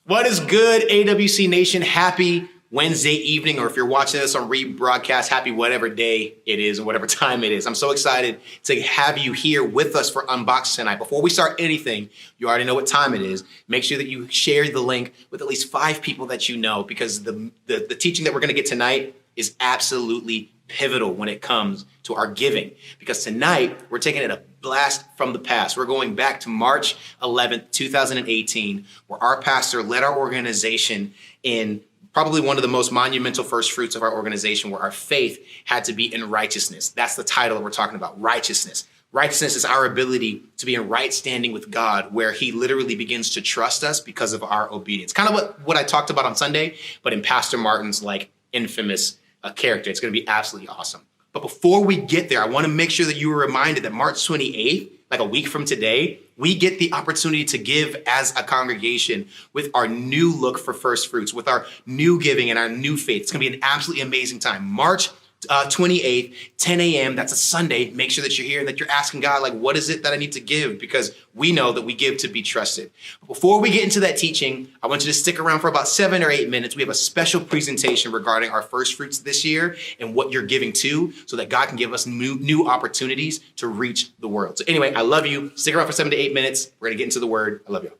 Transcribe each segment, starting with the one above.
What is good, AWC Nation? Happy Wednesday evening, or if you're watching this on rebroadcast, happy whatever day it is and whatever time it is. I'm so excited to have you here with us for Unbox tonight. Before we start anything, you already know what time it is. Make sure that you share the link with at least 5 people that you know, because the teaching that we're going to get tonight is absolutely pivotal when it comes to our giving. Because tonight, we're taking it a blast from the past. We're going back to March 11th, 2018, where our pastor led our organization in probably one of the most monumental first fruits of our organization, where our faith had to be in righteousness. That's the title that we're talking about, righteousness. Righteousness is our ability to be in right standing with God, where he literally begins to trust us because of our obedience. Kind of what I talked about on Sunday, but in Pastor Martin's infamous character. It's going to be absolutely awesome. But before we get there, I want to make sure that you are reminded that March 28th, like a week from today, we get the opportunity to give as a congregation with our new look for first fruits, with our new giving and our new faith. It's going to be an absolutely amazing time. March 28th, 10 a.m. That's a Sunday. Make sure that you're here and that you're asking God, what is it that I need to give? Because we know that we give to be trusted. Before we get into that teaching, I want you to stick around for about 7 or 8 minutes. We have a special presentation regarding our first fruits this year and what you're giving to, so that God can give us new opportunities to reach the world. So anyway, I love you. Stick around for 7 to 8 minutes. We're going to get into the word. I love you.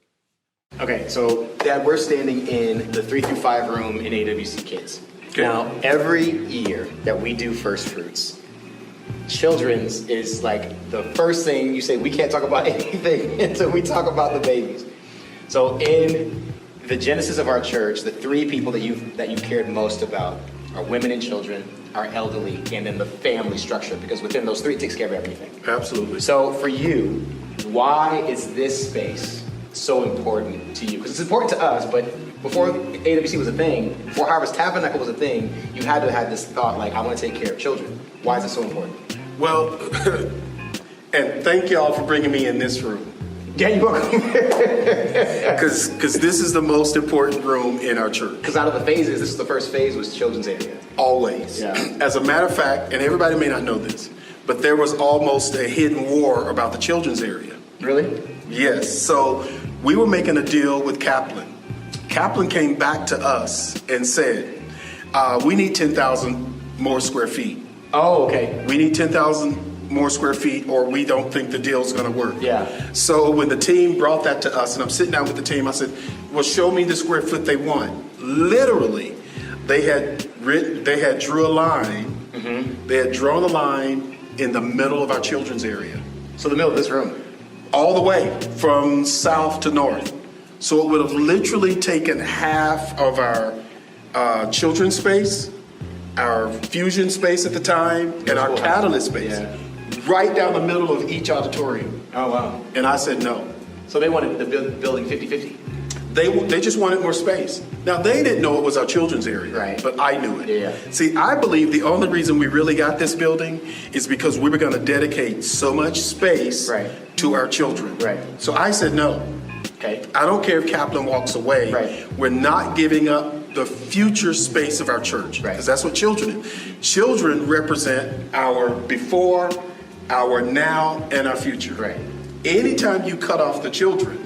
Okay, so Dad, we're standing in the 3 through 5 room in AWC Kids. Okay. Now, every year that we do First Fruits, children's is the first thing you say. We can't talk about anything until we talk about the babies. So in the genesis of our church, the 3 people that you cared most about are women and children, our elderly, and then the family structure, because within those 3 it takes care of everything. Absolutely. So for you, why is this space so important to you? Because it's important to us, but before AWC was a thing, before Harvest Tabernacle was a thing, you had to have this thought, I want to take care of children. Why is it so important? Well, and thank y'all for bringing me in this room. Yeah, you're welcome. Because this is the most important room in our church. Because out of the phases, this is the first phase, was children's area. Always. Yeah. As a matter of fact, and everybody may not know this, but there was almost a hidden war about the children's area. Really? Yes. So we were making a deal with Kaplan. Kaplan came back to us and said, we need 10,000 more square feet. Oh, okay. We need 10,000 more square feet, or we don't think the deal's going to work. Yeah. So when the team brought that to us, and I'm sitting down with the team, I said, well, show me the square foot they want. Literally, they had drew a line. Mm-hmm. They had drawn a line in the middle of our children's area. So the middle of this room? All the way from south to north. So it would have literally taken half of our children's space, our fusion space at the time, and our catalyst space, right down the middle of each auditorium. Oh, wow. And I said no. So they wanted the building 50-50? They just wanted more space. Now, they didn't know it was our children's area, right? But I knew it. Yeah. See, I believe the only reason we really got this building is because we were going to dedicate so much space to our children. Right. So I said no. Okay. I don't care if Kaplan walks away. Right. We're not giving up the future space of our church. Right. Because that's what children do. Children represent our before, our now, and our future. Right. Anytime you cut off the children,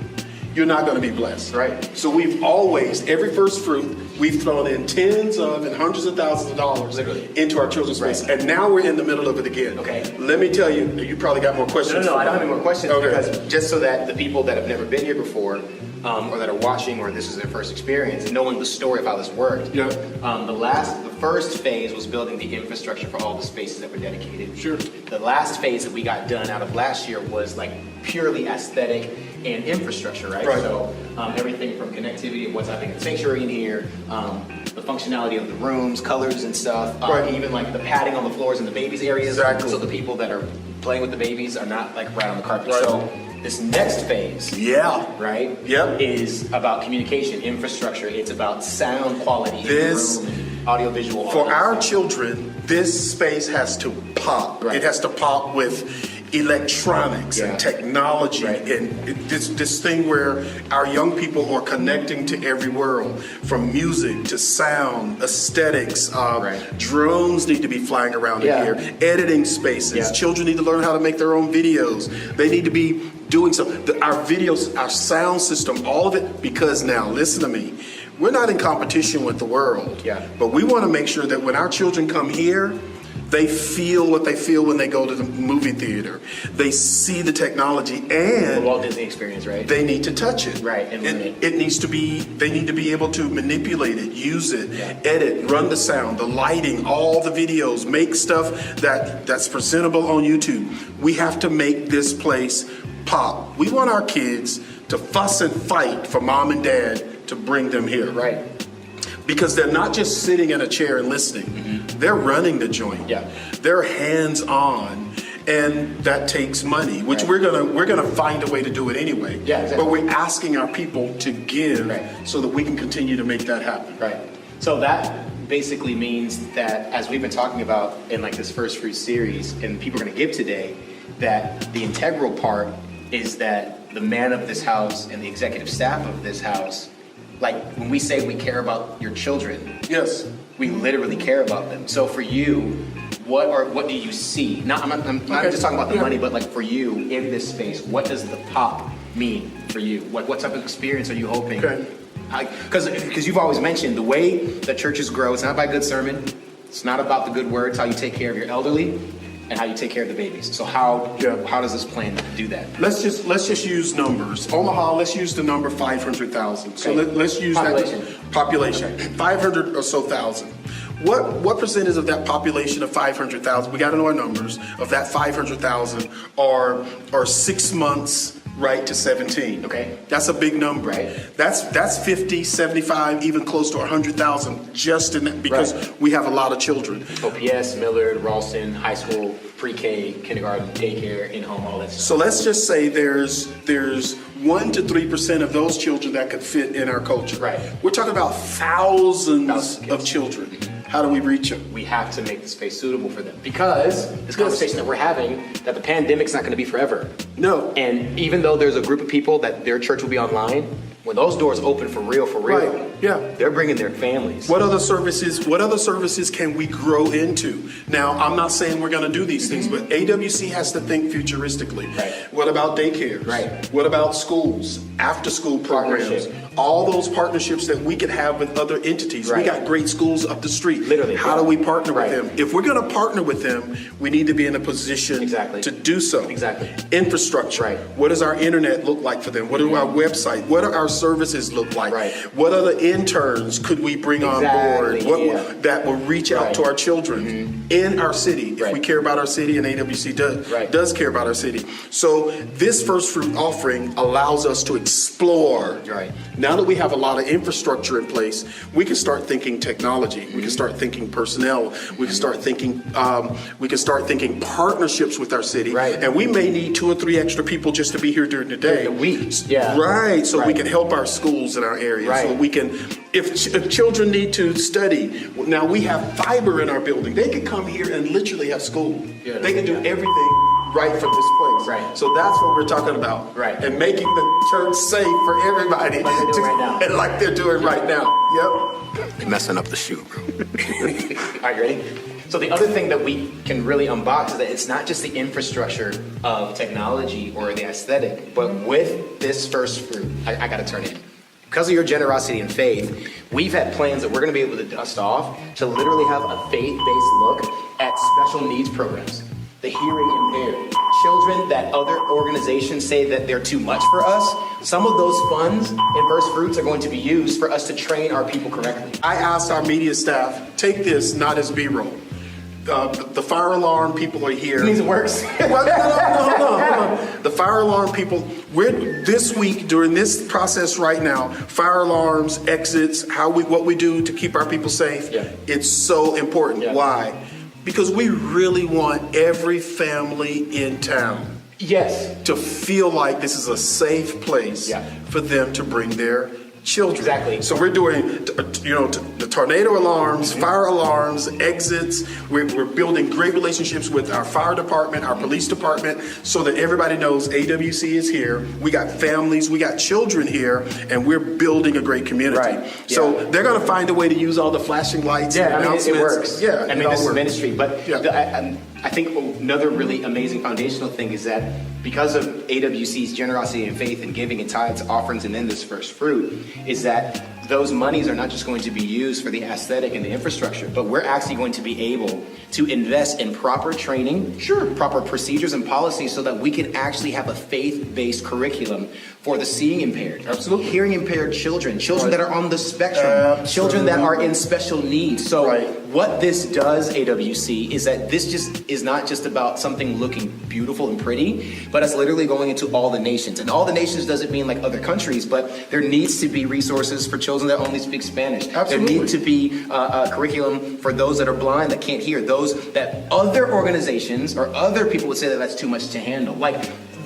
you're not going to be blessed. Right. So we've always, every first fruit, We've thrown in tens of and hundreds of thousands of dollars Literally. into our children's space, and now we're in the middle of it again. Okay. Let me tell you, you probably got more questions. No, I don't have any more questions Okay. because just so that the people that have never been here before, or that are watching, or this is their first experience, knowing the story of how this worked. Yeah. The first phase was building the infrastructure for all the spaces that were dedicated. Sure. The last phase that we got done out of last year was like purely aesthetic and infrastructure, right? Right. So everything from connectivity of what's happening in the sanctuary in here, the functionality of the rooms, colors and stuff, Right. even like the padding on the floors in the babies areas. Exactly. So the people that are playing with the babies are not like right on the carpet. Right. So this next phase, Yeah. right? Yep. Is about communication, infrastructure. It's about sound quality in This- the room, and audio, visual. For all that our stuff. children, this space has to pop. Right. It has to pop with electronics Yeah. and technology Right. and this thing where our young people are connecting to every world, from music to sound, aesthetics. Right. Drones need to be flying around Yeah. in here. Editing spaces. Yeah. Children need to learn how to make their own videos. They need to be doing something. Our videos, our sound system, all of it. Because now, listen to me. We're not in competition with the world. Yeah. But we want to make sure that when our children come here, they feel what they feel when they go to the movie theater. They see the technology The and Walt Disney experience, right? they need to touch it. Right, and learn it. It needs to be, they need to be able to manipulate it, use it, Yeah. edit, run the sound, the lighting, all the videos, make stuff that's presentable on YouTube. We have to make this place pop. We want our kids to fuss and fight for mom and dad to bring them here. Right. Because they're not just sitting in a chair and listening. They're running the joint. Yeah. They're hands-on, and that takes money, which Right. we're gonna find a way to do it anyway. Yeah, exactly. But we're asking our people to give Right. so that we can continue to make that happen. Right. So that basically means that, as we've been talking about in like this first fruit series, and people are going to give today, that the integral part is that the man of this house and the executive staff of this house, like when we say we care about your children, Yes. we literally care about them. So for you, what do you see? I'm not just talking about the Yeah. money, but like for you in this space, what does the pop mean for you? What type of experience are you hoping? Okay. Because you've always mentioned the way that churches grow, it's not by good sermon, it's not about the good words, how you take care of your elderly, and how you take care of the babies. So how does this plan do that? Let's just use numbers. Omaha, let's use the number 500,000. So Okay. let's use Population. that population. 500 or so thousand. What percentage of that population of 500,000? We got to know our numbers. Of that 500,000 are 6 months right to 17. Okay. That's a big number. Right. That's 50, 75, even close to 100,000 just in that, because Right. we have a lot of children. OPS, Millard, Ralston, high school, pre-K, kindergarten, daycare, in-home, all that stuff. So let's just say there's 1 to 3% of those children that could fit in our culture. Right. We're talking about thousands Thousands of of children. How do we reach them? We have to make the space suitable for them, because this conversation that we're having, that the pandemic's not going to be forever. No. And even though there's a group of people that their church will be online, when those doors open for real, Right, yeah. they're bringing their families. What other services can we grow into? Now, I'm not saying we're going to do these things, but AWC has to think futuristically. Right. What about daycares? Right. What about schools, after school programs? Partnership. All those partnerships that we could have with other entities. Right. We got great schools up the street. Literally, How yeah. do we partner Right. with them? If we're going to partner with them, we need to be in a position Exactly. to do so. Exactly. Infrastructure. Right. What does our internet look like for them? What do our website? What do our services look like? Right. What other interns could we bring on board? Exactly, yeah. That will reach out Right. to our children in our city, if Right. we care about our city, and AWC Right. does care about our city. So this first fruit offering allows us to explore. Right. Now that we have a lot of infrastructure in place, we can start thinking technology. We can start thinking personnel. We can start thinking. Partnerships with our city. Right. And we may need 2 or 3 extra people just to be here during the day. During the week, yeah. Right. So we Right. can help our schools in our area. Right. So we can, if children need to study, now we have fiber in our building. They can come here and literally have school. Yeah. They can do everything right from this place. Right. So that's what we're talking about. Right. And making the church safe for everybody. Like they're doing right now. And like they're doing right now. Yep. You're messing up the shoe, bro. All right, you ready? So the other thing that we can really unbox is that it's not just the infrastructure of technology or the aesthetic, but with this first fruit, I got to turn in. because of your generosity and faith, we've had plans that we're going to be able to dust off to literally have a faith-based look at special needs programs. The hearing impaired, children that other organizations say that they're too much for us. Some of those funds and first fruits are going to be used for us to train our people correctly. I asked our media staff, take this not as B-roll. The fire alarm people are here. It means it works. Well, no. The fire alarm people, we're this week during this process right now, fire alarms, exits, what we do to keep our people safe. Yeah. It's so important. Yeah. Why? Because we really want every family in town to feel like this is a safe place for them to bring their children. Exactly. So we're doing, the tornado alarms, fire alarms, exits. We're building great relationships with our fire department, our police department, so that everybody knows AWC is here. We got families, we got children here, and we're building a great community. Right. Yeah. So they're going to find a way to use all the flashing lights and announcements. It works. Yeah, I mean, this is works. ministry, but I think another really amazing foundational thing is that because of AWC's generosity and faith and giving and tithes, offerings, and then this first fruit, is that those monies are not just going to be used for the aesthetic and the infrastructure, but we're actually going to be able to invest in proper training, proper procedures and policies so that we can actually have a faith-based curriculum for the seeing impaired, hearing impaired children that are on the spectrum, children that are in special needs. So what this does, AWC, is that this just is not just about something looking beautiful and pretty, but it's literally going into all the nations. And all the nations doesn't mean like other countries, but there needs to be resources for children that only speak Spanish. Absolutely. There needs to be a curriculum for those that are blind, that can't hear, those that other organizations or other people would say that that's too much to handle. Like,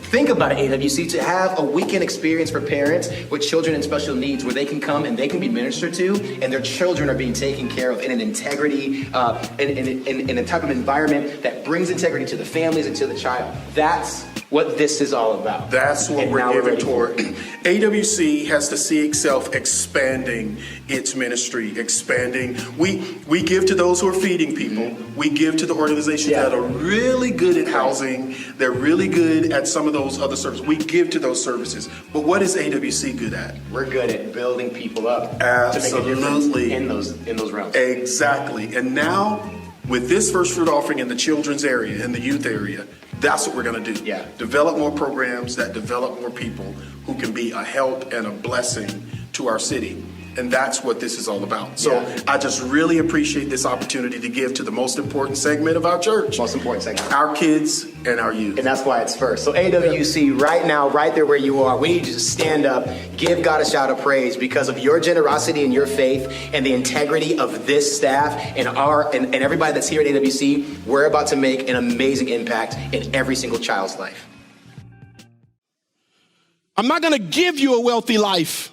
think about it, AWC, to have a weekend experience for parents with children in special needs where they can come and they can be ministered to and their children are being taken care of in an integrity, in a type of environment that brings integrity to the families and to the child. That's what this is all about. That's what we're giving toward. AWC has to see itself expanding its ministry, expanding. We give to those who are feeding people. We give to the organizations that are really good at housing. They're really good at some of those other services. We give to those services. But what is AWC good at? We're good at building people up Absolutely. to make a difference in those realms. Exactly. And now, with this first fruit offering in the children's area, in the youth area, that's what we're going to do. Yeah. Develop more programs that develop more people who can be a help and a blessing to our city. And that's what this is all about. So I just really appreciate this opportunity to give to the most important segment of our church. Most important segment. Our kids and our youth. And that's why it's first. So AWC, right now, right there where you are, we need you to stand up, give God a shout of praise because of your generosity and your faith and the integrity of this staff and and everybody that's here at AWC. We're about to make an amazing impact in every single child's life. I'm not going to give you a wealthy life.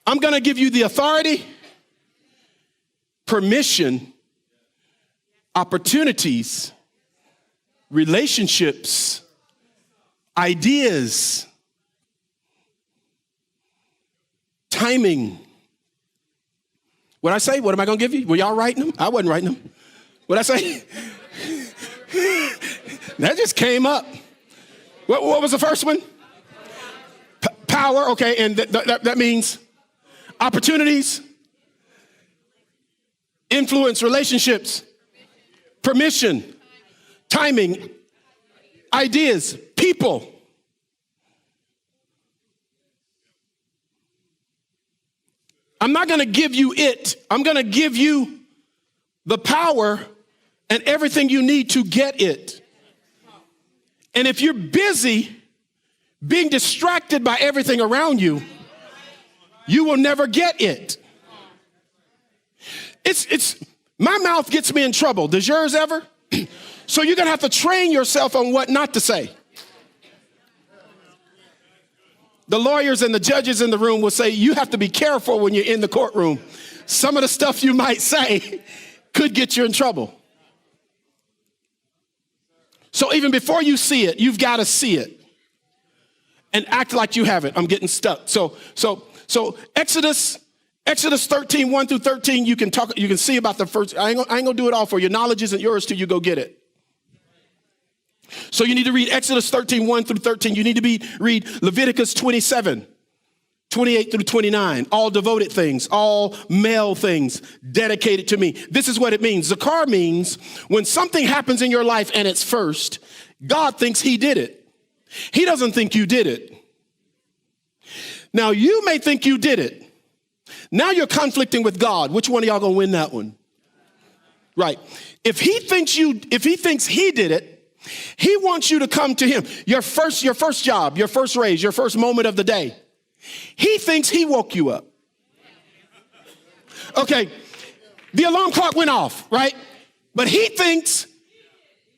I'm going to give you the authority, permission, opportunities, relationships, ideas, timing. What'd I say? What am I going to give you? Were y'all writing them? I wasn't writing them. What'd I say? That just came up. What was the first one? Power, okay, and that means opportunities, influence, relationships, permission, timing, ideas, people. I'm not going to give you it. I'm going to give you the power and everything you need to get it. And if you're busy being distracted by everything around you, you will never get it. It's my mouth gets me in trouble. Does yours ever? So you're going to have to train yourself on what not to say. The lawyers and the judges in the room will say you have to be careful when you're in the courtroom. Some of the stuff you might say could get you in trouble. So even before you see it, you've got to see it and act like you have it. I'm getting stuck. So Exodus 13, 1 through 13, you can see about the first. I ain't gonna do it all for you. Knowledge isn't yours till you go get it. So you need to read Exodus 13, 1 through 13. You need to read Leviticus 27. 28 through 29, all devoted things, all male things dedicated to me. This is what it means. Zakar means when something happens in your life and it's first, God thinks he did it. He doesn't think you did it. Now, you may think you did it. Now you're conflicting with God. Which one of y'all gonna win that one? Right. If he thinks he did it, he wants you to come to him. Your first job, your first raise, your first moment of the day. He thinks he woke you up. Okay, the alarm clock went off, right? But he thinks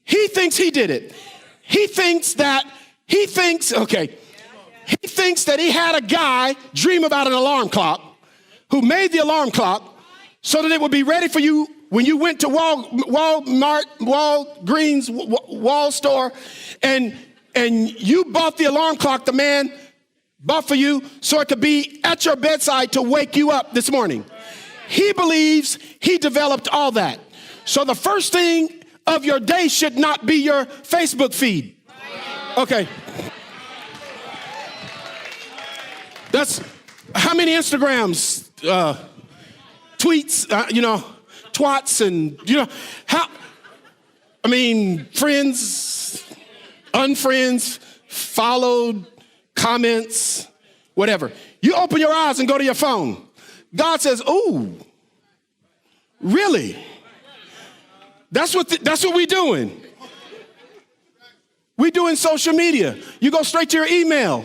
he did it. He thinks that he had a guy dream about an alarm clock who made the alarm clock so that it would be ready for you when you went to Walmart, Walgreens, Wall store, and you bought the alarm clock the man bought for you so it could be at your bedside to wake you up this morning. He believes he developed all that. So the first thing of your day should not be your Facebook feed. Okay. That's how many Instagrams, tweets, twats, and friends, unfriends, followed, comments, whatever. You open your eyes and go to your phone. God says, "Ooh, really? That's what we doing. We doing social media. You go straight to your email.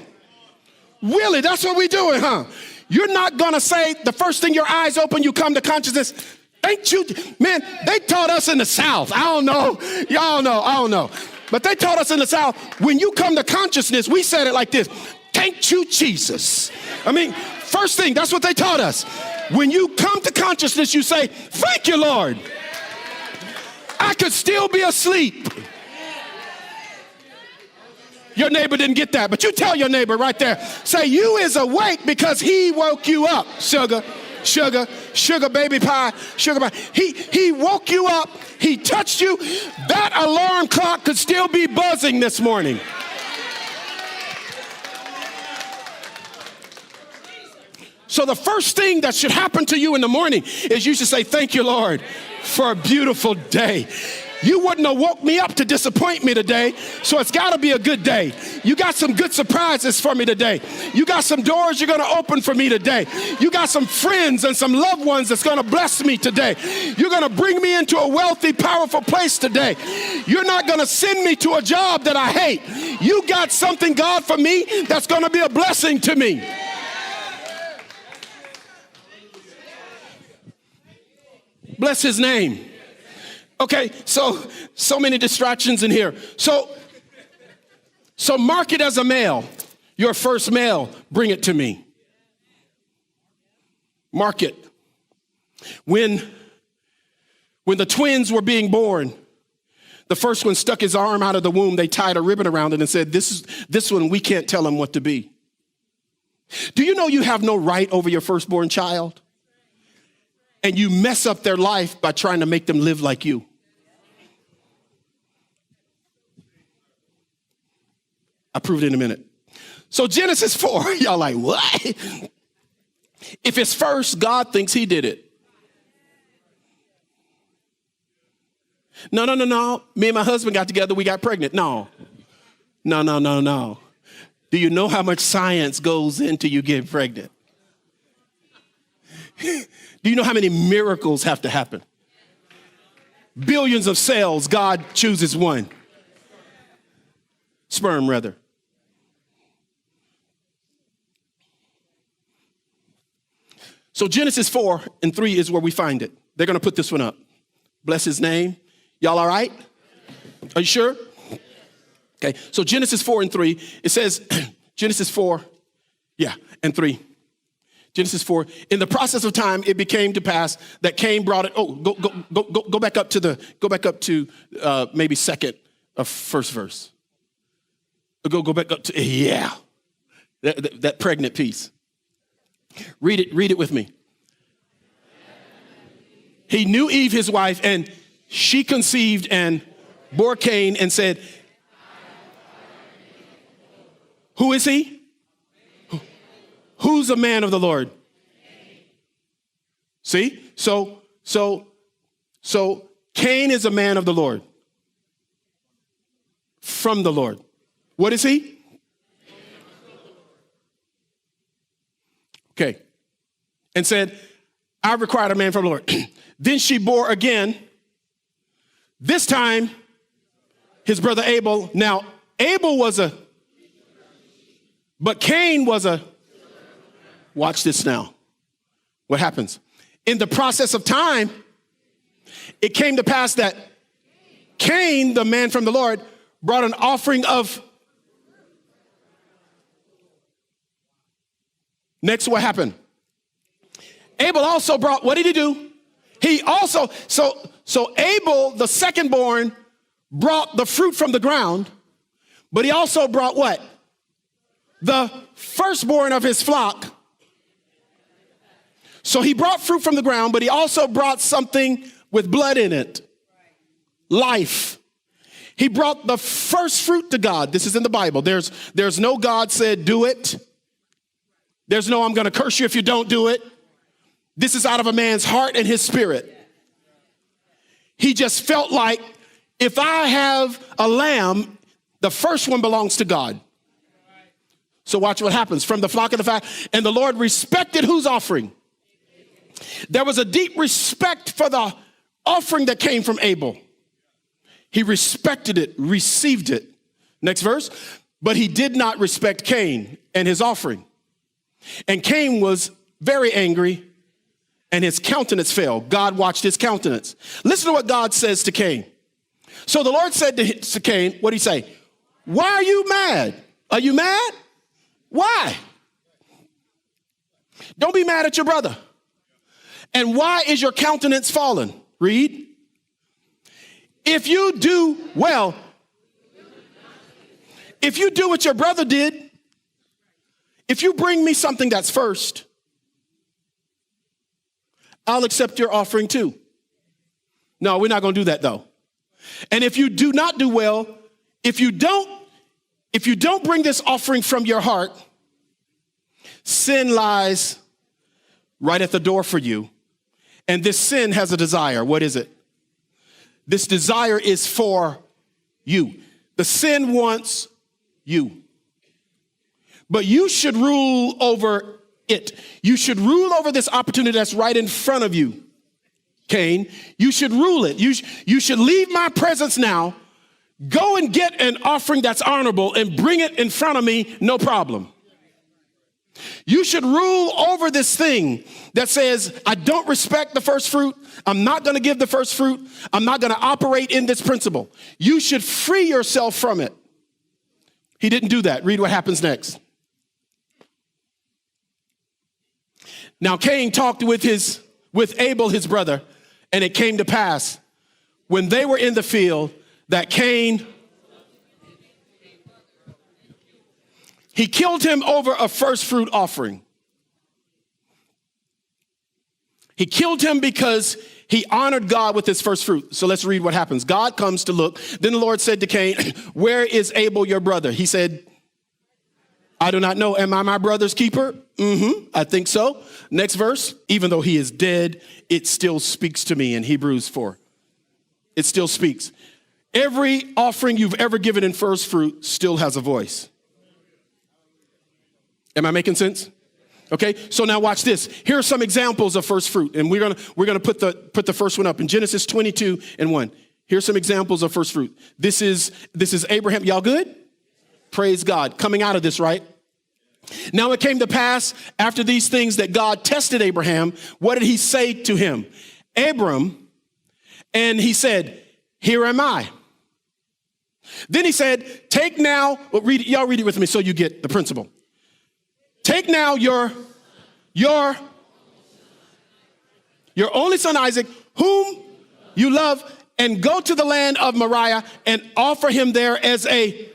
Really? That's what we doing, huh? You're not gonna say the first thing your eyes open, you come to consciousness. Ain't you, man? They taught us in the South. I don't know. Y'all know. I don't know. But they taught us in the South, when you come to consciousness, we said it like this: thank you, Jesus. First thing, that's what they taught us. When you come to consciousness, you say, thank you, Lord. I could still be asleep. Your neighbor didn't get that, but you tell your neighbor right there, say, you is awake because he woke you up, sugar, baby pie, sugar pie. He woke you up. He touched you. That alarm clock could still be buzzing this morning. So the first thing that should happen to you in the morning is you should say, thank you, Lord, for a beautiful day. You wouldn't have woke me up to disappoint me today, so it's got to be a good day. You got some good surprises for me today. You got some doors you're going to open for me today. You got some friends and some loved ones that's going to bless me today. You're going to bring me into a wealthy, powerful place today. You're not going to send me to a job that I hate. You got something, God, for me that's going to be a blessing to me. Bless his name. Okay, so many distractions in here. So mark it as a male. Your first male, bring it to me. Mark it. When the twins were being born, the first one stuck his arm out of the womb. They tied a ribbon around it and said, this one, we can't tell him what to be. Do you know you have no right over your firstborn child? And you mess up their life by trying to make them live like you. I'll prove it in a minute. So Genesis 4, y'all like, what? If it's first, God thinks he did it. No. Me and my husband got together, we got pregnant. No. Do you know how much science goes into you getting pregnant? Do you know how many miracles have to happen? Billions of cells, God chooses one. Sperm, rather. So Genesis 4 and 3 is where we find it. They're going to put this one up. Bless his name. Y'all all right? Are you sure? Okay, so Genesis 4 and 3, it says, Genesis 4, and 3. Genesis 4, in the process of time, it became to pass that Cain brought it. Oh, go back up to maybe second of first verse. Go back up to, that pregnant piece. Read it with me. He knew Eve, his wife, and she conceived and bore Cain and said, who is he? Who's a man of the Lord? See? So Cain is a man of the Lord. From the Lord. What is he? Okay. And said, I required a man from the Lord. Then she bore again. This time, his brother Abel. Now, Abel was but Cain was watch this now. What happens? In the process of time, it came to pass that Cain, the man from the Lord, brought an offering of. Next, what happened? Abel also brought, what did he do? He also, so Abel, the secondborn, brought the fruit from the ground, but he also brought what? The firstborn of his flock. So he brought fruit from the ground, but he also brought something with blood in it. Life. He brought the first fruit to God. This is in the Bible. There's no God said, do it. There's no, I'm going to curse you if you don't do it. This is out of a man's heart and his spirit. He just felt like, if I have a lamb, the first one belongs to God. So watch what happens. From the flock of the fat, and the Lord respected whose offering? There was a deep respect for the offering that came from Abel. He respected it, received it. Next verse. But he did not respect Cain and his offering. And Cain was very angry, and his countenance fell. God watched his countenance. Listen to what God says to Cain. So the Lord said to Cain, what did he say? Why are you mad? Are you mad? Why? Don't be mad at your brother. And why is your countenance fallen? Read. If you do well, if you do what your brother did, if you bring me something that's first, I'll accept your offering too. No, we're not going to do that though. And if you do not do well, if you don't bring this offering from your heart, sin lies right at the door for you. And this sin has a desire. What is it? This desire is for you. The sin wants you. But you should rule over it. You should rule over this opportunity that's right in front of you, Cain. You should rule it. You should leave my presence now. Go and get an offering that's honorable and bring it in front of me, no problem. You should rule over this thing that says, I don't respect the first fruit. I'm not going to give the first fruit. I'm not going to operate in this principle. You should free yourself from it. He didn't do that. Read what happens next. Now Cain talked with Abel, his brother, and it came to pass when they were in the field that Cain, he killed him over a first fruit offering. He killed him because he honored God with his first fruit. So let's read what happens. God comes to look. Then the Lord said to Cain, where is Abel, your brother? He said, I do not know. Am I my brother's keeper? I think so. Next verse. Even though he is dead, it still speaks to me in Hebrews 4. It still speaks. Every offering you've ever given in first fruit still has a voice. Am I making sense? Okay, so now watch this. Here are some examples of first fruit, and we're gonna put the first one up in Genesis 22:1. Here's some examples of first fruit. This is Abraham. Y'all good? Praise God. Coming out of this, right? Now it came to pass after these things that God tested Abraham. What did he say to him? Abram, and he said, here am I. Then he said, take now, y'all read it with me so you get the principle. Take now your only son Isaac, whom you love, and go to the land of Moriah and offer him there as a.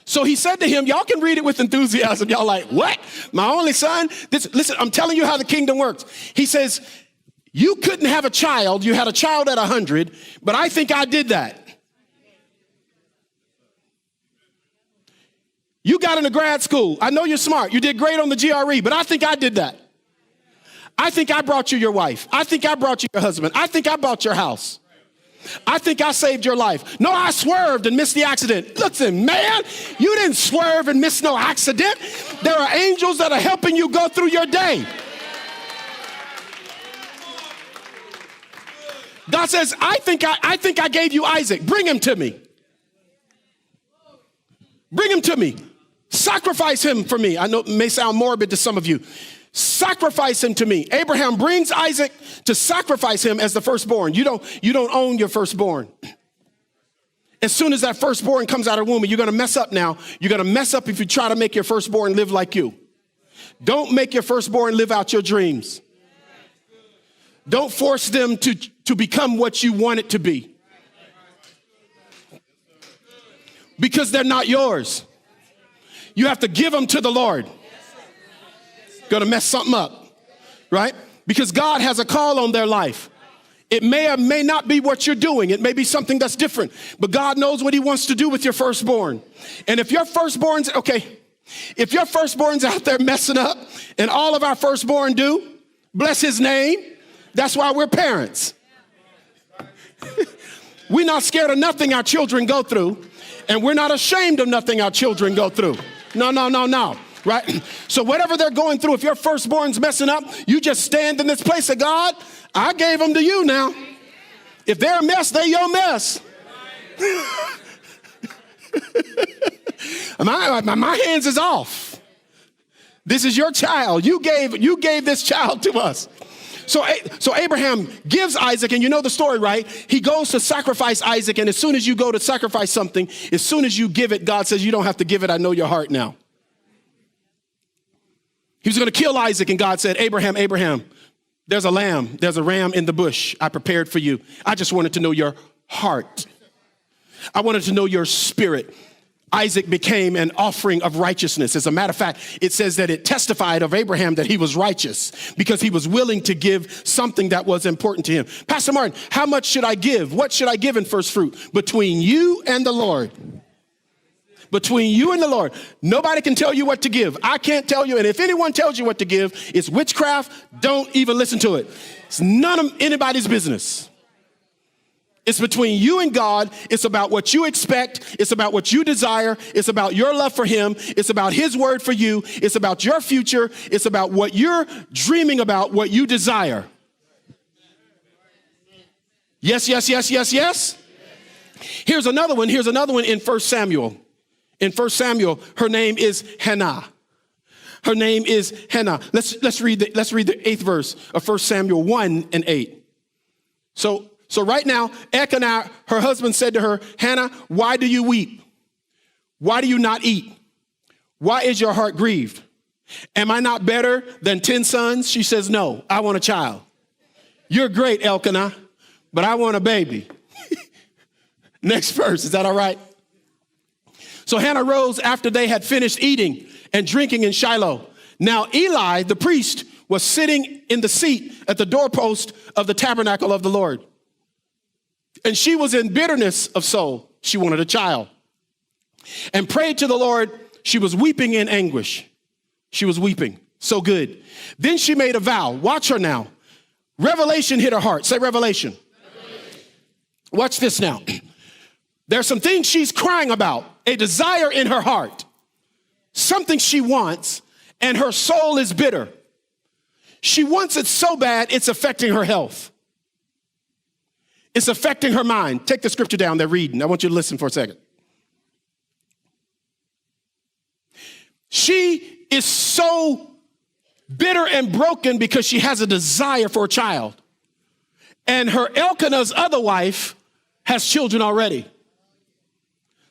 So he said to him, y'all can read it with enthusiasm. Y'all like, what? My only son? Listen, I'm telling you how the kingdom works. He says, you couldn't have a child. You had a child at 100, but I think I did that. You got into grad school. I know you're smart. You did great on the GRE, but I think I did that. I think I brought you your wife. I think I brought you your husband. I think I bought your house. I think I saved your life. No, I swerved and missed the accident. Listen, man, you didn't swerve and miss no accident. There are angels that are helping you go through your day. God says, I think I gave you Isaac. Bring him to me. Bring him to me. Sacrifice him for me. I know it may sound morbid to some of you. Sacrifice him to me. Abraham brings Isaac to sacrifice him as the firstborn. You don't own your firstborn. As soon as that firstborn comes out of the womb, you're going to mess up now. You're going to mess up if you try to make your firstborn live like you. Don't make your firstborn live out your dreams. Don't force them to become what you want it to be. Because they're not yours. You have to give them to the Lord. Going to mess something up, right? Because God has a call on their life. It may or may not be what you're doing. It may be something that's different, but God knows what he wants to do with your firstborn. And if your firstborn's out there messing up, and all of our firstborn do, bless his name, that's why we're parents. We're not scared of nothing our children go through, and we're not ashamed of nothing our children go through. No. Right? So whatever they're going through, if your firstborn's messing up, you just stand in this place of God. I gave them to you now. If they're a mess, they're your mess. My hands is off. This is your child. You gave this child to us. So Abraham gives Isaac, and you know the story, right? He goes to sacrifice Isaac, and as soon as you go to sacrifice something, as soon as you give it, God says, you don't have to give it. I know your heart now. He was going to kill Isaac, and God said, Abraham, there's a lamb, there's a ram in the bush I prepared for you. I just wanted to know your heart. I wanted to know your spirit. Isaac became an offering of righteousness. As a matter of fact, it says that it testified of Abraham that he was righteous because he was willing to give something that was important to him. Pastor Martin, how much should I give? What should I give in first fruit? Between you and the Lord. Between you and the Lord. Nobody can tell you what to give. I can't tell you. And if anyone tells you what to give, it's witchcraft. Don't even listen to it. It's none of anybody's business. It's between you and God. It's about what you expect. It's about what you desire. It's about your love for him. It's about his word for you. It's about your future. It's about what you're dreaming about, what you desire. Yes. Here's another one in 1 Samuel. In 1 Samuel, her name is Hannah. Her name is Hannah. Let's read the 8th verse of 1 Samuel 1 and 8. So right now, Elkanah, her husband, said to her, Hannah, why do you weep? Why do you not eat? Why is your heart grieved? Am I not better than 10 sons? She says, no, I want a child. You're great, Elkanah, but I want a baby. Next verse, is that all right? So Hannah rose after they had finished eating and drinking in Shiloh. Now Eli, the priest, was sitting in the seat at the doorpost of the tabernacle of the Lord. And she was in bitterness of soul. She wanted a child. And prayed to the Lord. She was weeping in anguish. She was weeping. So good. Then she made a vow. Watch her now. Revelation hit her heart. Say revelation. Watch this now. There's some things she's crying about, a desire in her heart, something she wants, and her soul is bitter. She wants it so bad, it's affecting her health. It's affecting her mind. Take the scripture down, they're reading. I want you to listen for a second. She is so bitter and broken because she has a desire for a child. And her Elkanah's other wife has children already.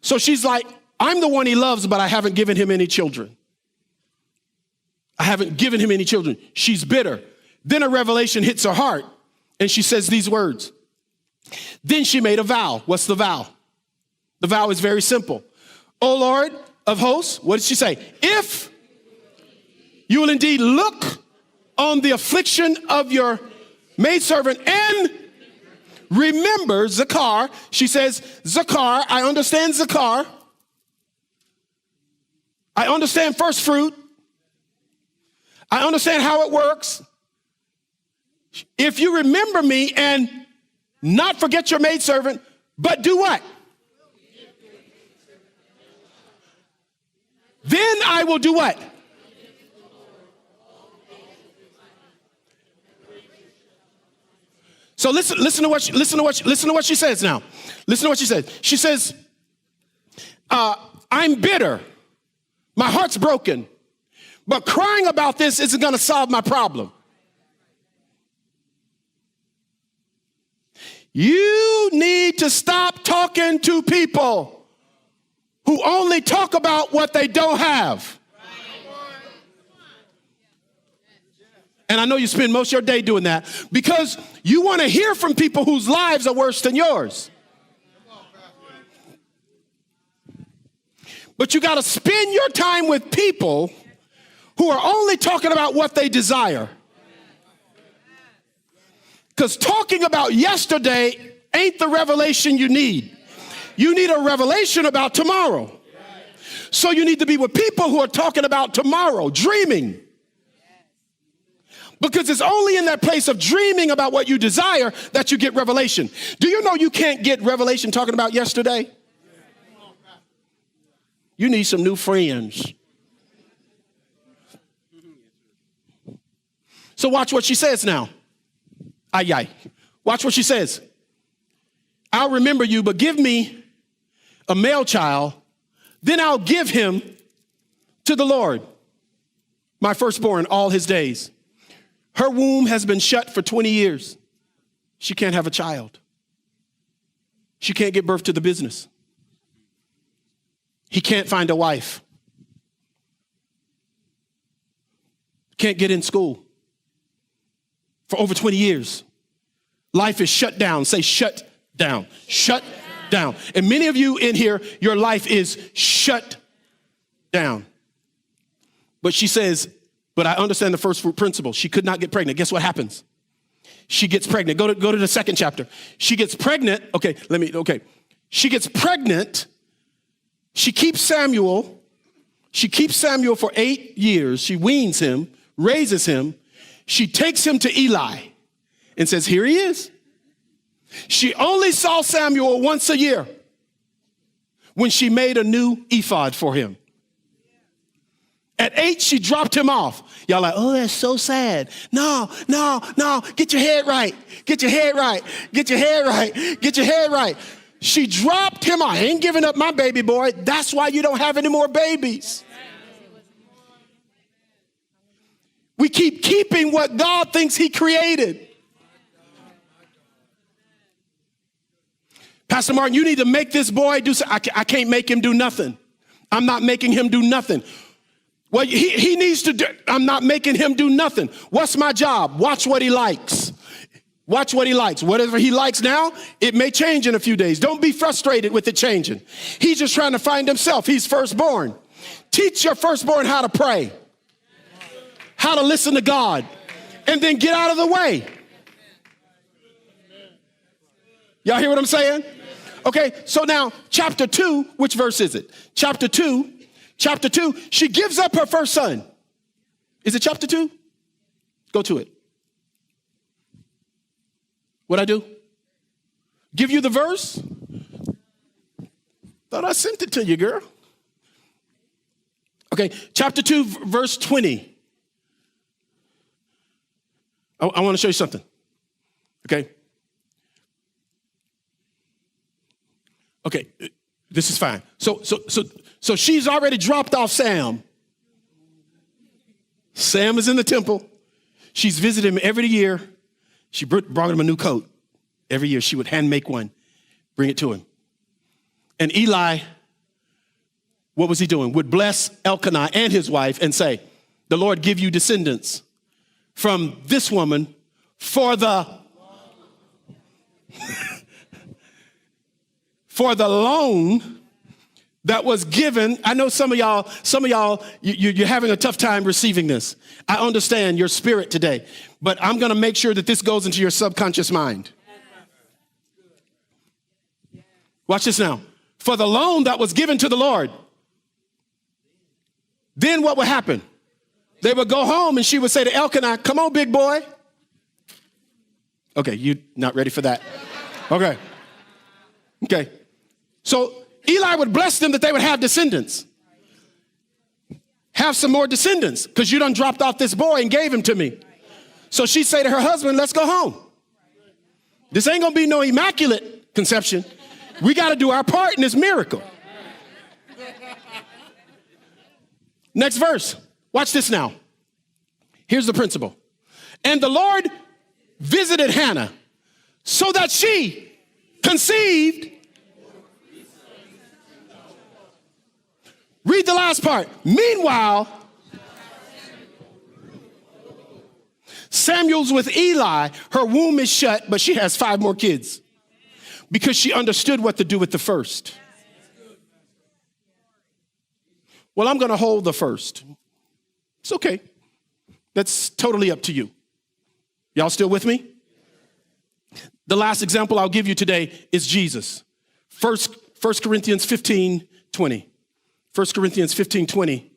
So she's like, I'm the one he loves, but I haven't given him any children. I haven't given him any children. She's bitter. Then a revelation hits her heart, and she says these words. Then she made a vow. What's the vow? The vow is very simple. O Lord of hosts, what did she say? If you will indeed look on the affliction of your maidservant and remember Zakar. She says, Zakar, I understand Zakar. I understand first fruit. I understand how it works. If you remember me and not forget your maidservant, but do what? Then I will do what? So listen to what she says now. Listen to what she says. She says, I'm bitter. My heart's broken. But crying about this isn't going to solve my problem. You need to stop talking to people who only talk about what they don't have. And I know you spend most of your day doing that because you want to hear from people whose lives are worse than yours. But you got to spend your time with people who are only talking about what they desire. Because talking about yesterday ain't the revelation you need. You need a revelation about tomorrow. So you need to be with people who are talking about tomorrow, dreaming. Because it's only in that place of dreaming about what you desire that you get revelation. Do you know you can't get revelation talking about yesterday? You need some new friends. So watch what she says now. Ay. Watch what she says. I'll remember you, but give me a male child, then I'll give him to the Lord, my firstborn, all his days. Her womb has been shut for 20 years. She can't have a child. She can't get birth to the business. He can't find a wife. Can't get in school for over 20 years. Life is shut down. Say shut down. Shut down. And many of you in here, your life is shut down. But she says, but I understand the first fruit principle. She could not get pregnant. Guess what happens? She gets pregnant. Go to the second chapter. She gets pregnant. She gets pregnant. She keeps Samuel. She keeps Samuel for 8 years. She weans him, raises him. She takes him to Eli and says, here he is. She only saw Samuel once a year when she made a new ephod for him. At 8, she dropped him off. Y'all like, oh, that's so sad. No. Get your head right. Get your head right. Get your head right. Get your head right. She dropped him off. I ain't giving up my baby boy. That's why you don't have any more babies. We keep keeping what God thinks he created. Pastor Martin, you need to make this boy do something. I can't make him do nothing. I'm not making him do nothing. Well, he needs to do, I'm not making him do nothing. What's my job? Watch what he likes. Watch what he likes. Whatever he likes now, it may change in a few days. Don't be frustrated with it changing. He's just trying to find himself. He's firstborn. Teach your firstborn how to pray, how to listen to God, and then get out of the way. Y'all hear what I'm saying? Okay, so now chapter 2, which verse is it? Chapter 2, she gives up her first son. Is it chapter 2? Go to it. What'd I do? Give you the verse? Thought I sent it to you, girl. Okay, chapter 2, verse 20. I want to show you something. Okay. Okay, this is fine. So she's already dropped off Sam. Sam is in the temple. She's visited him every year. She brought him a new coat. Every year she would hand make one, bring it to him. And Eli, what was he doing? Would bless Elkanah and his wife and say, the Lord give you descendants from this woman for the for the loan that was given. I know some of y'all, you're having a tough time receiving this. I understand your spirit today, but I'm going to make sure that this goes into your subconscious mind. Watch this now. For the loan that was given to the Lord. Then what would happen? They would go home and she would say to Elkanah, come on, big boy. Okay, you're not ready for that. Okay. So Eli would bless them that they would have descendants. Have some more descendants because you done dropped off this boy and gave him to me. So she'd say to her husband, let's go home. This ain't gonna be no immaculate conception. We got to do our part in this miracle. Next verse. Watch this now. Here's the principle. And the Lord visited Hannah so that she conceived. Read the last part. Meanwhile, Samuel's with Eli. Her womb is shut, but she has 5 more kids because she understood what to do with the first. Well, I'm going to hold the first. It's okay. That's totally up to you. Y'all still with me? The last example I'll give you today is Jesus. 1 Corinthians 15:20. 1 Corinthians 15:20.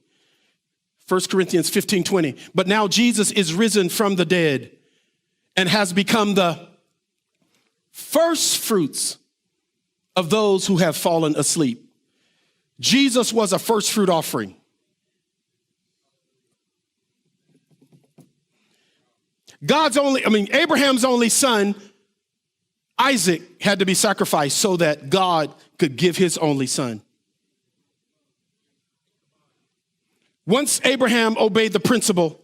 1 Corinthians 15:20. But now Jesus is risen from the dead and has become the first fruits of those who have fallen asleep. Jesus was a first fruit offering. Abraham's only son, Isaac, had to be sacrificed so that God could give his only son. Once Abraham obeyed the principle,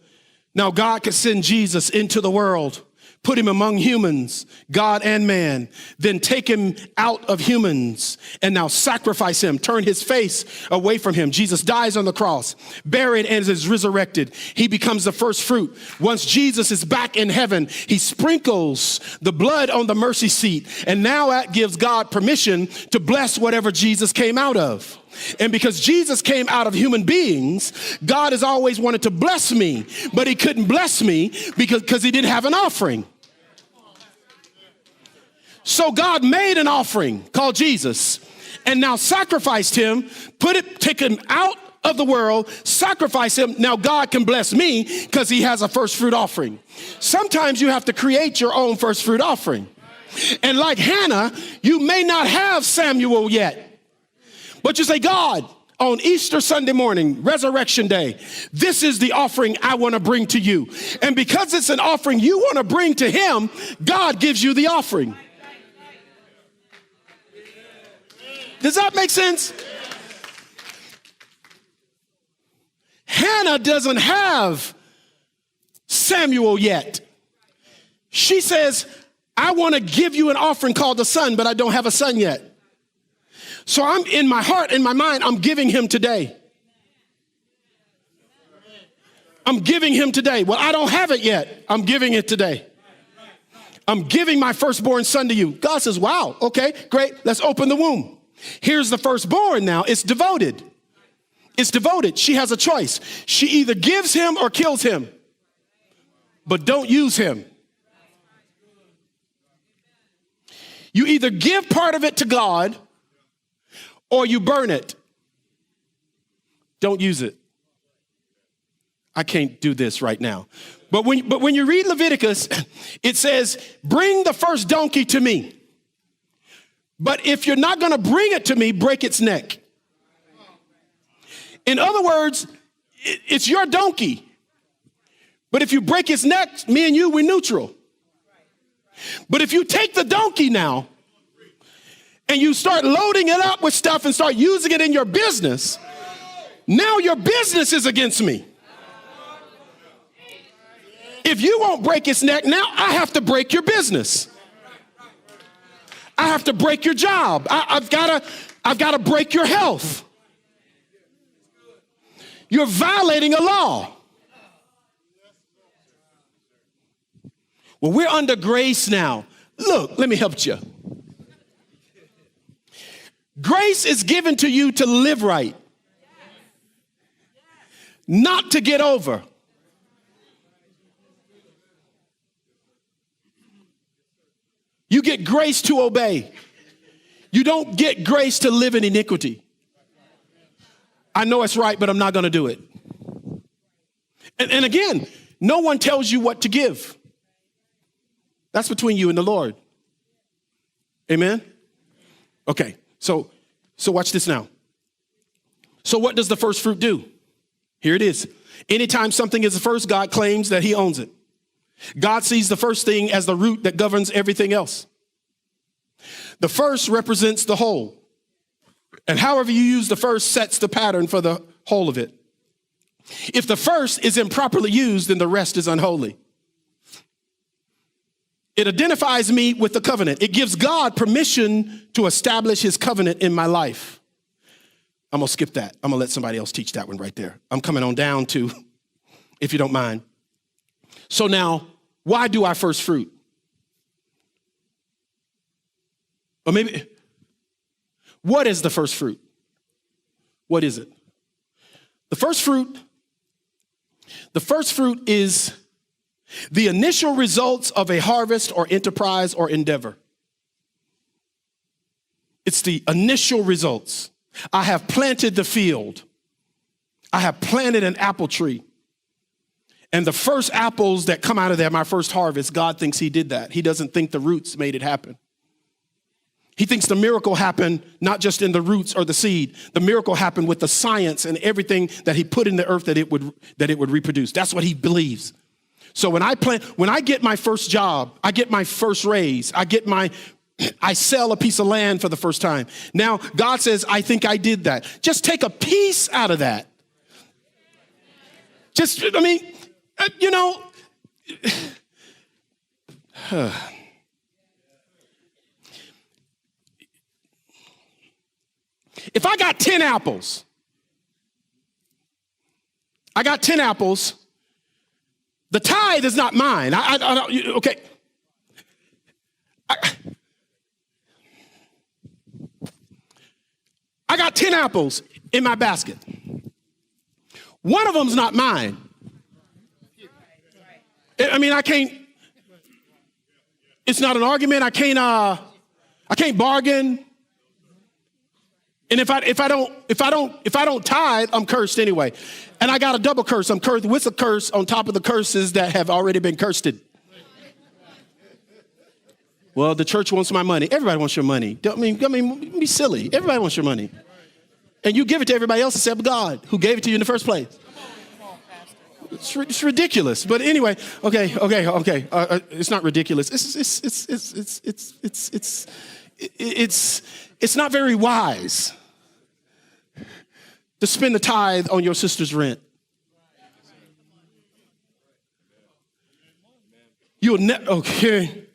now God could send Jesus into the world, put him among humans, God and man, then take him out of humans and now sacrifice him, turn his face away from him. Jesus dies on the cross, buried and is resurrected. He becomes the first fruit. Once Jesus is back in heaven, he sprinkles the blood on the mercy seat. And now that gives God permission to bless whatever Jesus came out of. And because Jesus came out of human beings, God has always wanted to bless me, but he couldn't bless me because he didn't have an offering. So God made an offering called Jesus and now sacrificed him, take him out of the world, sacrifice him. Now God can bless me because he has a first fruit offering. Sometimes you have to create your own first fruit offering. And like Hannah, you may not have Samuel yet. But you say, God, on Easter Sunday morning, Resurrection Day, this is the offering I want to bring to you. And because it's an offering you want to bring to him, God gives you the offering. Does that make sense? Hannah doesn't have Samuel yet. She says, I want to give you an offering called a son, but I don't have a son yet. So I'm in my heart, in my mind, I'm giving him today. I'm giving him today. Well, I don't have it yet. I'm giving it today. I'm giving my firstborn son to you. God says, wow, okay, great. Let's open the womb. Here's the firstborn now. It's devoted. It's devoted. She has a choice. She either gives him or kills him. But don't use him. You either give part of it to God or you burn it. Don't use it. I can't do this right now. But when you read Leviticus, it says, bring the first donkey to me. But if you're not going to bring it to me, break its neck. In other words, it's your donkey. But if you break its neck, me and you, we're neutral. But if you take the donkey now, and you start loading it up with stuff and start using it in your business, now your business is against me. If you won't break its neck, now I have to break your business. I have to break your job. I've got to break your health. You're violating a law. Well, we're under grace now. Look, let me help you. Grace is given to you to live right, not to get over. You get grace to obey. You don't get grace to live in iniquity. I know it's right, but I'm not going to do it. And again, no one tells you what to give. That's between you and the Lord. Amen? Okay, so watch this now. So what does the first fruit do? Here it is. Anytime something is the first, God claims that he owns it. God sees the first thing as the root that governs everything else. The first represents the whole. And however you use the first sets the pattern for the whole of it. If the first is improperly used, then the rest is unholy. It identifies me with the covenant. It gives God permission to establish his covenant in my life. I'm going to skip that. I'm going to let somebody else teach that one right there. I'm coming on down to, if you don't mind. So now, why do our first fruit? Or maybe, what is the first fruit? What is it? The first fruit is the initial results of a harvest or enterprise or endeavor. It's the initial results. I have planted the field. I have planted an apple tree. And the first apples that come out of there, my first harvest, God thinks he did that. He doesn't think the roots made it happen. He thinks the miracle happened not just in the roots or the seed. The miracle happened with the science and everything that he put in the earth that it would reproduce. That's what he believes. So when I get my first job, I get my first raise, I sell a piece of land for the first time. Now, God says, I think I did that. Just take a piece out of that. If I got 10 apples, the tithe is not mine. Okay. I got 10 apples in my basket. One of them's not mine. I can't, it's not an argument. I can't bargain. And if I don't tithe, I'm cursed anyway. And I got a double curse. I'm cursed with a curse on top of the curses that have already been cursed. Well, the church wants my money. Everybody wants your money. Be silly. Everybody wants your money. And you give it to everybody else except God, who gave it to you in the first place. It's ridiculous. But anyway, okay. It's not ridiculous. It's not very wise to spend the tithe on your sister's rent. Okay.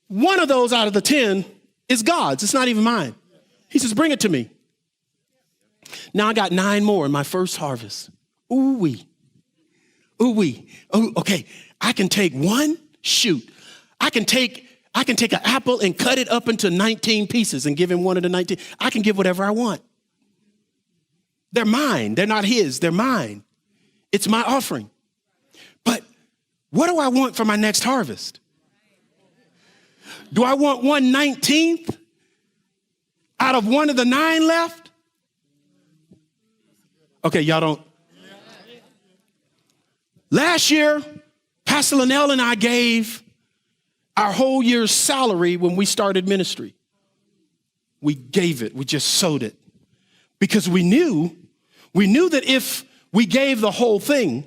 One of those out of the 10 is God's. It's not even mine. He says, bring it to me. Now I got 9 more in my first harvest. Ooh-wee. Oh, okay. I can take one shoot. I can take an apple and cut it up into 19 pieces and give him one of the 19. I can give whatever I want. They're mine. They're not his. They're mine. It's my offering. But what do I want for my next harvest? Do I want 1/19 out of one of the 9 left? Okay, y'all don't. Last year, Pastor Linnell and I gave our whole year's salary when we started ministry. We gave it. We just sowed it. Because we knew that if we gave the whole thing,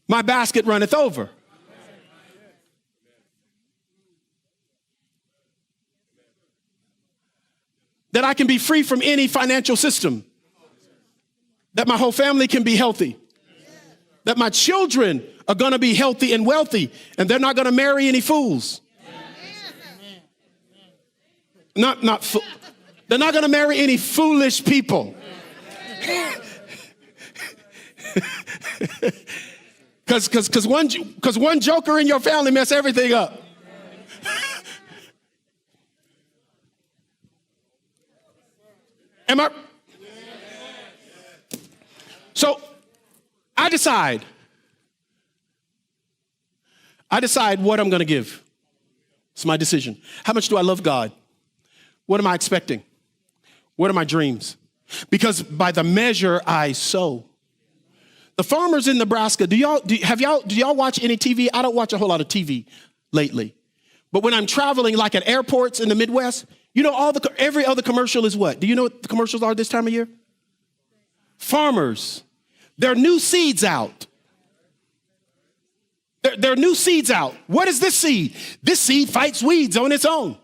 my basket runneth over. That I can be free from any financial system. That my whole family can be healthy. That my children are going to be healthy and wealthy, and they're not going to marry any fools. They're not going to marry any foolish people. Because one joker in your family mess everything up. So I decide what I'm going to give. It's my decision. How much do I love God? What am I expecting? What are my dreams? because by the measure I sow. The farmers in Nebraska, do y'all watch any TV? I don't watch a whole lot of TV lately. But when I'm traveling, like at airports in the Midwest, you know, every other commercial is what? Do you know what the commercials are this time of year? Farmers. There are new seeds out. There are new seeds out. What is this seed? This seed fights weeds on its own.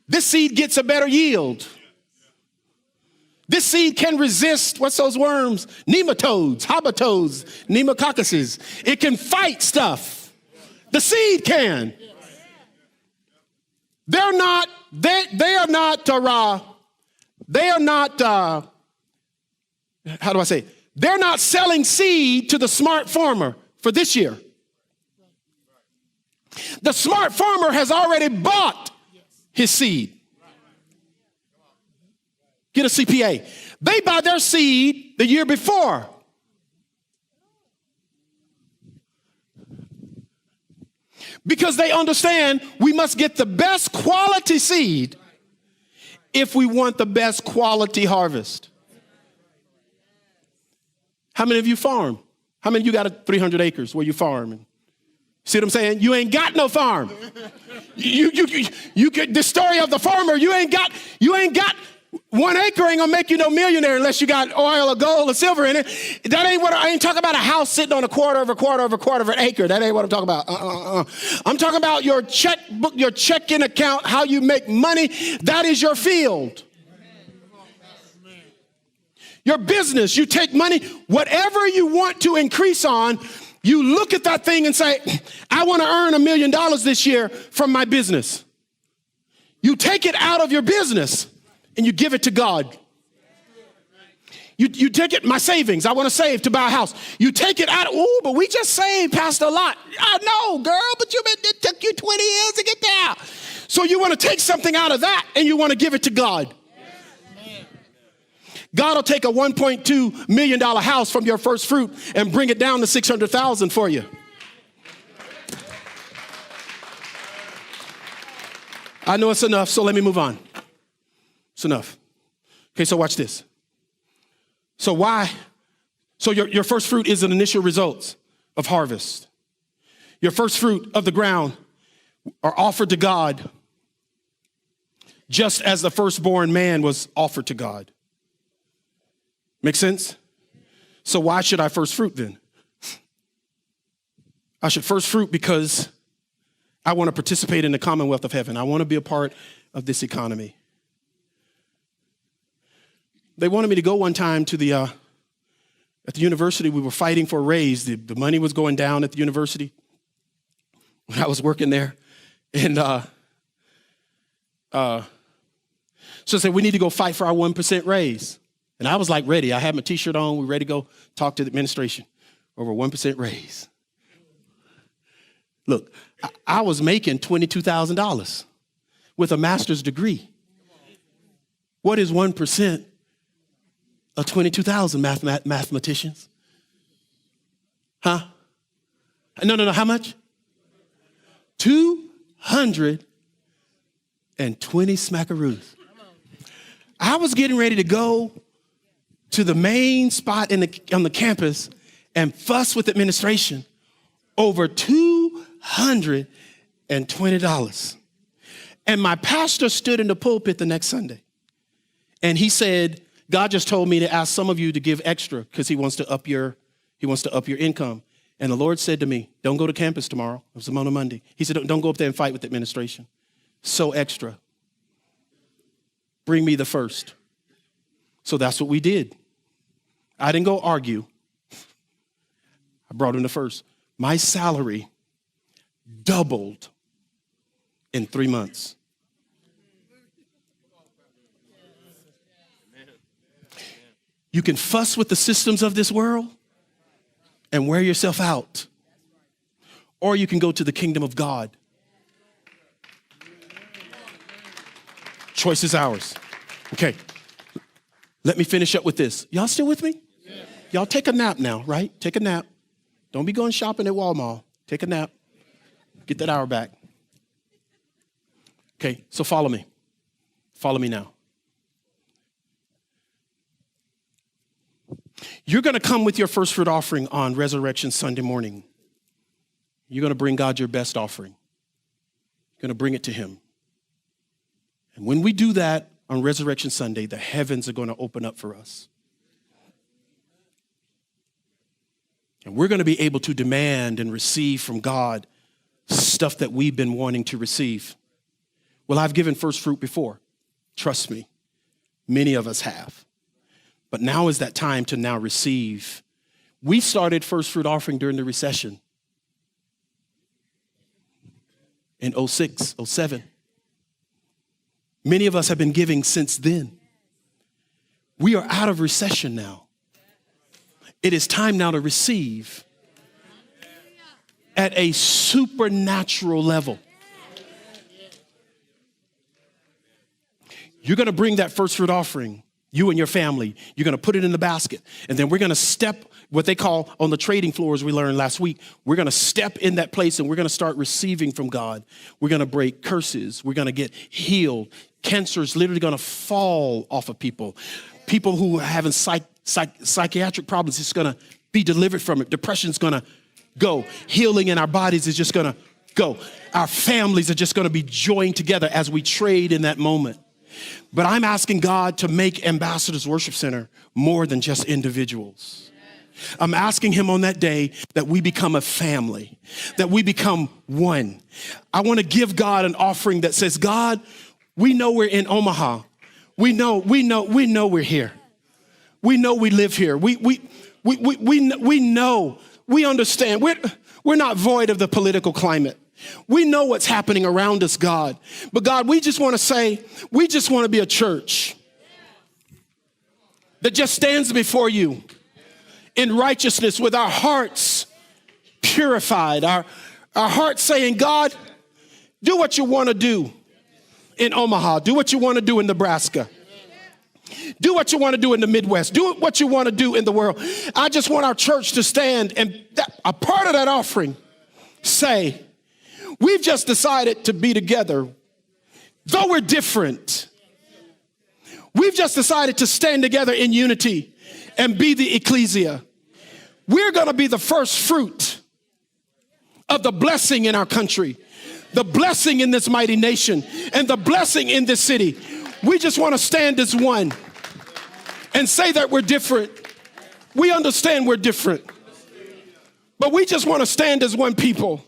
This seed gets a better yield. This seed can resist, what's those worms? Nematodes, habitodes, pneumococcuses. It can fight stuff. The seed can. They are not, how do I say it? They're not selling seed to the smart farmer for this year. The smart farmer has already bought his seed. Get a CPA. They buy their seed the year before. Because they understand we must get the best quality seed if we want the best quality harvest. How many of you farm? How many of you got 300 acres where you farm? See what I'm saying? You ain't got no farm. You the story of the farmer, you ain't got 1 acre ain't gonna make you no millionaire unless you got oil or gold or silver in it. That ain't what I ain't talking about a house sitting on a quarter of an acre. That ain't what I'm talking about. I'm talking about your checkbook, your checking account, how you make money. That is your field. Your business, you take money, whatever you want to increase on, you look at that thing and say, I want to earn $1 million this year from my business. You take it out of your business and you give it to God. You take it, my savings, I want to save to buy a house. You take it out, but we just saved, Pastor, a lot. I know, girl, but it took you 20 years to get there. So you want to take something out of that and you want to give it to God. God will take a $1.2 million house from your first fruit and bring it down to $600,000 for you. I know it's enough, so let me move on. It's enough. Okay, so watch this. So why? So your first fruit is an initial results of harvest. Your first fruit of the ground are offered to God just as the firstborn man was offered to God. Make sense? So why should I first fruit then? I should first fruit because I want to participate in the commonwealth of heaven. I want to be a part of this economy. They wanted me to go one time to at the university. We were fighting for a raise. The money was going down at the university when I was working there. And so I said, we need to go fight for our 1% raise. And I was like ready. I had my t-shirt on. We're ready to go talk to the administration over 1% raise. Look, I was making $22,000 with a master's degree. What is 1% of 22,000 mathematicians? Huh? No. How much? 220 smackaroos. I was getting ready to go to the main spot on the campus and fuss with administration over $220. And my pastor stood in the pulpit the next Sunday. And he said, God just told me to ask some of you to give extra because he wants to up your income. And the Lord said to me, don't go to campus tomorrow. It was on a Monday. He said, don't go up there and fight with the administration. So extra. Bring me the first. So that's what we did. I didn't go argue. I brought him the first. My salary doubled in 3 months. You can fuss with the systems of this world and wear yourself out. Or you can go to the kingdom of God. Choice is ours. Okay. Let me finish up with this. Y'all still with me? Yeah. Y'all take a nap now, right? Take a nap. Don't be going shopping at Walmart. Take a nap. Get that hour back. Okay, so follow me. Follow me now. You're going to come with your first fruit offering on Resurrection Sunday morning. You're going to bring God your best offering. You're going to bring it to him. And when we do that on Resurrection Sunday, the heavens are going to open up for us. And we're going to be able to demand and receive from God stuff that we've been wanting to receive. Well, I've given first fruit before. Trust me, many of us have. But now is that time to now receive. We started first fruit offering during the recession in 06, 07. Many of us have been giving since then. We are out of recession now. It is time now to receive at a supernatural level. You're going to bring that first fruit offering, you and your family. You're going to put it in the basket. And then we're going to step, what they call on the trading floors we learned last week, we're going to step in that place and we're going to start receiving from God. We're going to break curses. We're going to get healed. Cancer is literally going to fall off of people. People who are having psychiatric problems, it's going to be delivered from it. Depression is going to go. Healing in our bodies is just going to go. Our families are just going to be joined together as we trade in that moment. But I'm asking God to make Ambassadors Worship Center more than just individuals. I'm asking him on that day that we become a family, that we become one. I want to give God an offering that says, God, we know we're in Omaha. We know we're here. We know we live here. We know, we understand. We're not void of the political climate. We know what's happening around us, God. But God, we just want to say, we just want to be a church that just stands before you in righteousness with our hearts purified, our hearts saying, God, do what you want to do in Omaha. Do what you want to do in Nebraska. Do what you want to do in the Midwest. Do what you want to do in the world. I just want our church to stand and a part of that offering say, we've just decided to be together, though we're different. We've just decided to stand together in unity and be the ecclesia. We're going to be the first fruit of the blessing in our country, the blessing in this mighty nation, and the blessing in this city. We just want to stand as one and say that we're different. We understand we're different, but we just want to stand as one people